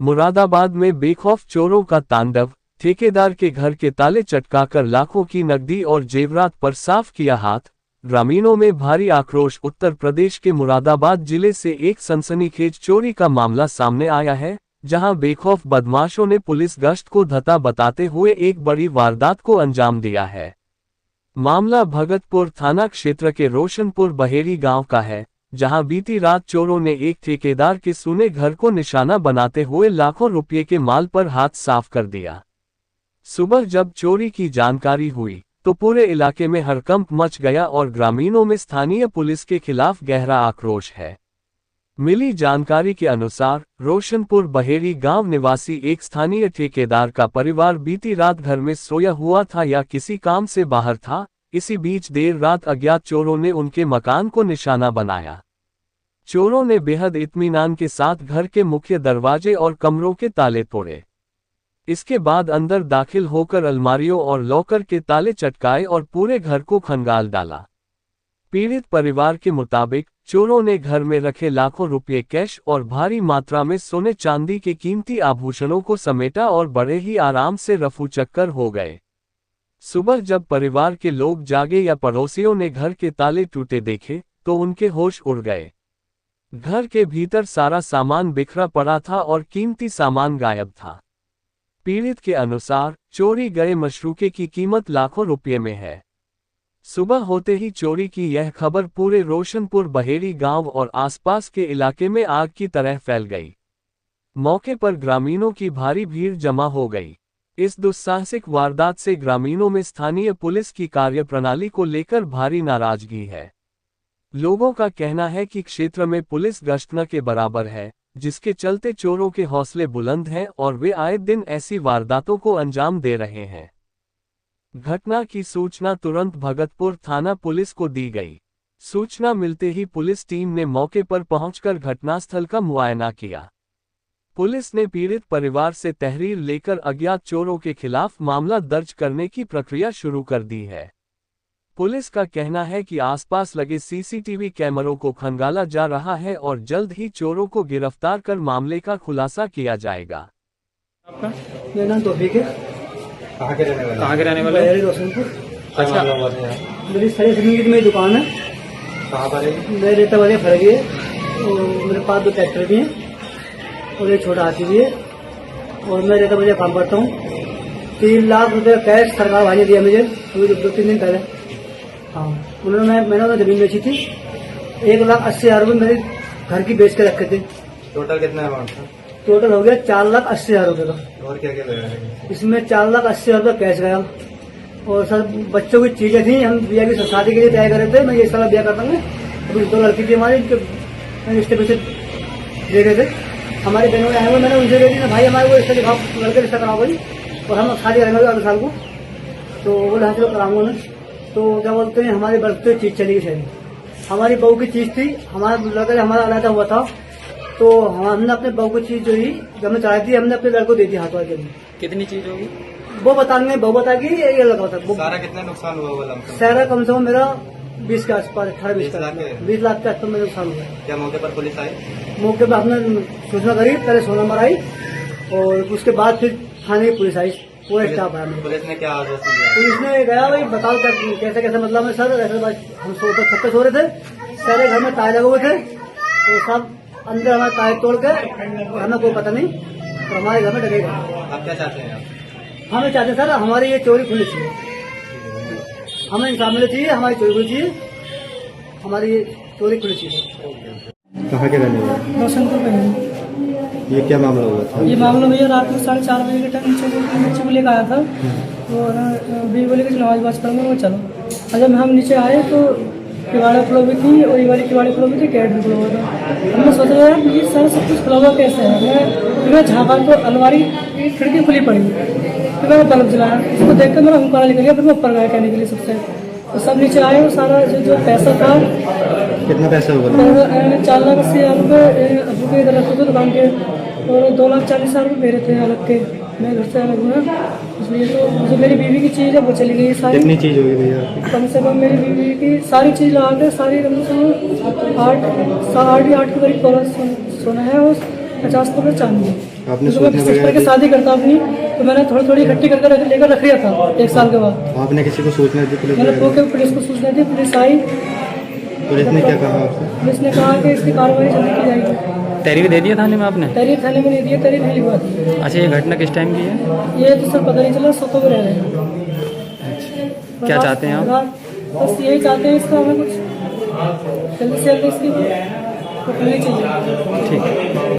मुरादाबाद में बेखौफ चोरों का तांडव, ठेकेदार के घर के ताले चटकाकर लाखों की नकदी और जेवरात पर साफ किया हाथ। ग्रामीणों में भारी आक्रोश। उत्तर प्रदेश के मुरादाबाद जिले से एक सनसनीखेज चोरी का मामला सामने आया है, जहां बेखौफ बदमाशों ने पुलिस गश्त को धता बताते हुए एक बड़ी वारदात को अंजाम दिया है। मामला भगतपुर थाना क्षेत्र के रोशनपुर बहेरी गांव का है, जहां बीती रात चोरों ने एक ठेकेदार के सूने घर को निशाना बनाते हुए लाखों रुपये के माल पर हाथ साफ कर दिया। सुबह जब चोरी की जानकारी हुई तो पूरे इलाके में हड़कंप मच गया और ग्रामीणों में स्थानीय पुलिस के खिलाफ गहरा आक्रोश है। मिली जानकारी के अनुसार रोशनपुर बहेरी गांव निवासी एक स्थानीय ठेकेदार का परिवार बीती रात घर में सोया हुआ था या किसी काम से बाहर था। इसी बीच देर रात अज्ञात चोरों ने उनके मकान को निशाना बनाया। चोरों ने बेहद इत्मीनान के साथ घर के मुख्य दरवाजे और कमरों के ताले तोड़े। इसके बाद अंदर दाखिल होकर अलमारियों और लॉकर के ताले चटकाए और पूरे घर को खंगाल डाला। पीड़ित परिवार के मुताबिक चोरों ने घर में रखे लाखों रुपये कैश और भारी मात्रा में सोने चांदी के कीमती आभूषणों को समेटा और बड़े ही आराम से रफू चक्कर हो गए। सुबह जब परिवार के लोग जागे या पड़ोसियों ने घर के ताले टूटे देखे तो उनके होश उड़ गए। घर के भीतर सारा सामान बिखरा पड़ा था और कीमती सामान गायब था। पीड़ित के अनुसार चोरी गए मशरूके की कीमत लाखों रुपये में है। सुबह होते ही चोरी की यह खबर पूरे रोशनपुर बहेरी गांव और आसपास के इलाके में आग की तरह फैल गई। मौके पर ग्रामीणों की भारी भीड़ जमा हो गई। इस दुस्साहसिक वारदात से ग्रामीणों में स्थानीय पुलिस की कार्यप्रणाली को लेकर भारी नाराजगी है। लोगों का कहना है कि क्षेत्र में पुलिस गश्त न के बराबर है, जिसके चलते चोरों के हौसले बुलंद हैं और वे आए दिन ऐसी वारदातों को अंजाम दे रहे हैं। घटना की सूचना तुरंत भगतपुर थाना पुलिस को दी गई। सूचना मिलते ही पुलिस टीम ने मौके पर पहुंचकर घटनास्थल का मुआयना किया। पुलिस ने पीड़ित परिवार से तहरीर लेकर अज्ञात चोरों के खिलाफ मामला दर्ज करने की प्रक्रिया शुरू कर दी है। पुलिस का कहना है कि आसपास लगे सीसीटीवी कैमरों को खंगाला जा रहा है और जल्द ही चोरों को गिरफ्तार कर मामले का खुलासा किया जाएगा। मेरा नाम तौफीक है। कहाँ के रहने वाले? रोशनपुर। अच्छा, मेरी सारी जमीन की मेरी दुकान है। कहाँ पर है? मेरे रेता वाले खड़े है और मेरे पास 2 ट्रैक्टर भी हैं और एक छोटा हाथी भी है और मैं रेता बजे काम करता हूँ। 3 लाख रुपए कैश सरकार भाई ने दिया मुझे 2-3 दिन पहले। हाँ, मैंने जमीन बेची थी। 1,80,000 रुपये मेरे घर की बेच के रखे थे। टोटल कितना अमाउंट था? टोटल हो गया 4,80,000 रुपये का। और क्या क्या लगा है? इसमें 4,80,000 रुपये कैश गया और सर बच्चों की चीजें थी। हम बिया की शादी के लिए तैयार कर रहे थे। मैं ये साल ब्याह करता हूँ। अभी 2 लड़की थी हमारी, रिश्ते पैसे दे रहे थे। हमारे बहनों ने आए हुए, मैंने उनसे दे दी भाई हमारे को रिश्ता दिखाओ, लड़के रिश्ता कराओ भाई और हम शादी करेंगे अगले साल को। तो बोले हाँ चलो कराऊंगा उन्हें। तो क्या बोलते हैं, हमारे बड़ते चीज चली गई सारी। हमारी बहू की चीज थी, हमारा लड़का हमारा अलग हुआ था। तो हमने अपने बहू की चीज जो ही जब हमने चढ़ाई थी, हमने अपने लड़के को दे दी हाथों के लिए। कितनी चीज होगी वो बताएंगे, बहू बताएगी ये लड़का बता। सारा कितना नुकसान हुआ बोला? सारा कम से कम मेरा 20 के आसपास, 18-20 लाख के 20 लाख के आसपास मेरा नुकसान हुआ। क्या मौके पर पुलिस आई? मौके पर हमने सूचना करी, पहले 100 नंबर आई और उसके बाद फिर थाने की पुलिस आई, पूरा स्टाफ आया। पुलिस ने क्या आदेश दिया? पुलिस ने गया भाई बताओ कैसे कैसे मतलब है सर, ऐसे हम छत पे सो रहे थे, सारे घर में ताले लगे हुए थे और सब अंदर हमारे ताले तोड़ के, हमें कोई पता नहीं और हमारे घर में डरेगा। आप क्या चाहते हैं? हमें चाहते सर हमारी ये चोरी खुलनी चाहिए, हमें इंसाफ मिलना चाहिए, हमारी चोरी खुलनी चाहिए, हमारी ये चोरी खुलनी चाहिए। कहाँ के रहने वाले? रोशनपुर में। ये क्या मामला हुआ था? ये मामला भैया रात में 4:30 बजे के टाइम नीचे को लेकर आया था और भी बोले कि नमाज बाज पढ़ूंगा वो चलो। और जब हम नीचे आए तो किवाड़ा खुला हुई थी और ये वाली किवाड़ी खुला हुई थी, गेट भी खुला हुआ था। हमने सोचा यार ये सारा सब कुछ खुला हुआ कैसे है। मैं झाँका तो अलमारी की खिड़की खुली पड़ी, फिर मैंने बल्ब जलाया, उसको देख कर मेरा हुक्का निकल गया। फिर मैं ऊपर गया कहने के लिए सबसे, तो सब नीचे आए और सारा जो पैसा था। कितना पैसा हुआ? 4,80,000 रुपये अबू के इधर रखे थे दुकान के और 2,40,000 रुपये मेरे थे अलग के। मैं घर से अलग हुआ, इसलिए तो जो मेरी बीवी की चीज़ है वो चली गई सारी। कितनी चीज़ होगी भैया? कम से कम मेरी बीवी की सारी चीज़ लगा के सारी कम से कम 8 के करीब सोना है 50 तोले चांदी। आपने तो मैं सोचने सिस्टर वगैरह की शादी करता अपनी, तो मैंने थोड़ी थोड़ी इकट्ठी करके लेकर रख लिया था 1 साल के बाद। आपने किसी को सूचना दी पुलिस मैंने वगैरह? पुलिस को सूचना दी, पुलिस आई। पुलिस ने क्या कहा आपसे? पुलिस ने कहा कि इसकी कार्रवाई जल्दी की जाएगी। तहरीर दे दिया थाने में आपने? तहरीर थाने में नहीं दिया, तहरीर नहीं लिखवा दी। अच्छा, ये घटना किस टाइम की है? ये तो सर पता नहीं चला, सोतो में रह रहे हैं। क्या चाहते हैं आप? बस यही चाहते हैं, इसका हमें कुछ जल्दी से जल्दी इसकी कुछ नहीं चाहिए। ठीक है।